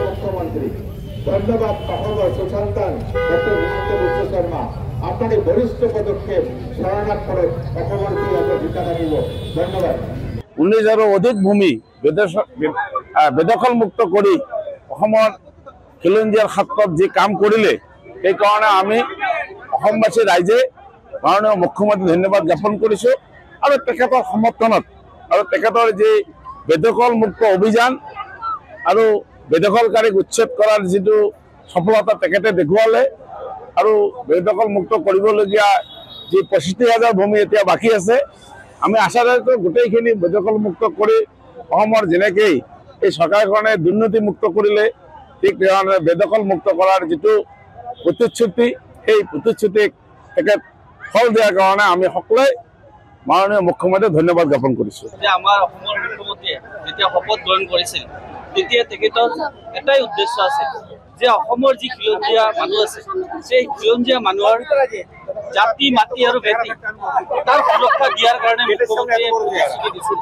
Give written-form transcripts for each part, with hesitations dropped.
মুখ্যমন্ত্রী ধন্যবাদ পাঠাবো সুসন্তান ডক্টর হিমন্ত বিশ্ব শর্মা আপনার এই বরিষ্ঠ পদক্ষেপ সরানোর পরে অসমর্থী আমরা ঠিকানা দিব ধন্যবাদ 19,000 অধিক ভূমি বেদখল মুক্ত কৰি অসমৰ খিলঞ্জীয়াৰ ক্ষেত্ৰত যি কাম কৰিলে সেই কাৰণে আমি অসমবাসী ৰাইজে মাননীয় মুখ্যমন্ত্ৰী ধন্যবাদ জ্ঞাপন কৰিছোঁ আৰু তেখেতৰ সমৰ্থনত আৰু তেখেতৰ যি বেদখল মুক্ত অভিযান আৰু বেদখলকাৰীক উচ্ছেদ কৰাৰ যিটো সফলতা তেখেতে দেখুৱালে আৰু বেদখল মুক্ত কৰিবলগীয়া যি 65,000 ভূমি এতিয়া বাকী আছে আমি আশা ৰাখোঁ গোটেইখিনি বেদখল মুক্ত কৰি অসমৰ যেনেকৈ এই চৰকাৰখনে দুৰ্নীতি মুক্ত কৰিলে ঠিক তেনেদৰে বেদখল মুক্ত কৰাৰ যিটো প্ৰতিশ্ৰুতি সেই প্ৰতিশ্ৰুতিক তেখেত ফল দিয়াৰ কাৰণে আমি সকলোৱে মাননীয় মুখ্যমন্ত্ৰীক ধন্যবাদ জ্ঞাপন কৰিছোঁ। আমাৰ অসমৰ মুখ্যমন্ত্ৰীয়ে যেতিয়া শপত গ্ৰহণ কৰিছিল তেতিয়া তেখেতৰ এটাই উদ্দেশ্য আছিল যে অসমৰ যি খিলঞ্জীয়া মানুহ আছে সেই খিলঞ্জীয়া মানুহৰ জাতি মাটি আৰু ভেটি তাৰ সুৰক্ষা দিয়াৰ কাৰণে মুখ্যমন্ত্ৰীয়ে প্ৰতিশ্ৰুতি দিছিল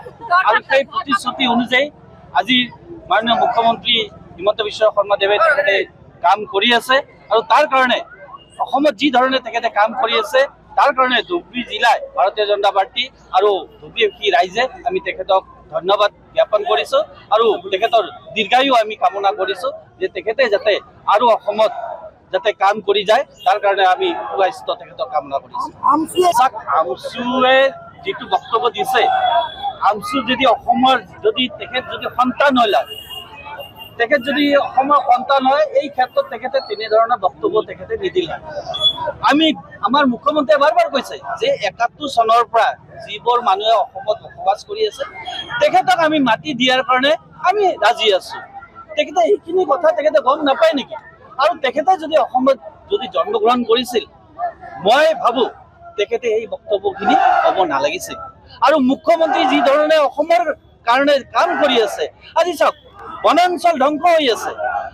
আৰু সেই প্ৰতিশ্ৰুতি অনুযায়ী আজি মাননীয় মুখ্যমন্ত্ৰী হিমন্ত বিশ্ব শৰ্মাদেৱে তেখেতে কাম কৰি আছে আৰু তাৰ কাৰণে অসমত যি ধৰণে তেখেতে কাম কৰি আছে তাৰ কাৰণে ধুবুৰী জিলায় ভাৰতীয় জনতা পাৰ্টি আৰু ধুবুৰী ৰাইজে আমি তেখেতক ধন্যবাদ জ্ঞাপন কৰিছোঁ আৰু তেখেতৰ দীৰ্ঘায়ু আমি কামনা কৰিছোঁ যে তেখেতে যাতে আৰু অসমত যাতে কাম কৰি যায় তাৰ কাৰণে আমি সুস্বাস্থ্য তেখেতৰ কামনা কৰিছোঁ। আমচুৱে যিটো বক্তব্য দিছে আমচু যদি অসমৰ যদি তেখেত যদি সন্তান হয় তেখেত যদি অসমৰ সন্তান হয় এই ক্ষেত্ৰত তেখেতে তেনেধৰণৰ বক্তব্য তেখেতে নিদিলে আমি আমাৰ মুখ্যমন্ত্ৰীয়ে বাৰ বাৰ কৈছে যে 71 চনৰ পৰা যিবোৰ মানুহে অসমত বসবাস কৰি আছে তেখেতক আমি মাটি দিয়াৰ কাৰণে আমি ৰাজি আছোঁ তেখেতে এইখিনি কথা তেখেতে গম নাপায় নেকি আৰু তেখেতে যদি অসমত যদি জন্মগ্ৰহণ কৰিছিল মই ভাবোঁ তেখেতে এই বক্তব্যখিনি ক'ব নালাগিছিল আৰু মুখ্যমন্ত্ৰী যি ধৰণে অসমৰ কাৰণে কাম কৰি আছে আজি চাওক বনাঞ্চল ধ্বংস হৈ আছে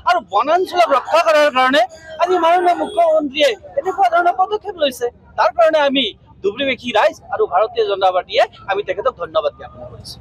আৰু বনাঞ্চলক ৰক্ষা কৰাৰ কাৰণে আজি মাননীয় মুখ্যমন্ত্ৰীয়ে এনেকুৱা ধৰণৰ পদক্ষেপ লৈছে তাৰ কাৰণে আমি ধুবুৰীবাসী ৰাইজ আৰু ভাৰতীয় জনতা পাৰ্টীয়ে আমি তেখেতক ধন্যবাদ জ্ঞাপন কৰিছোঁ।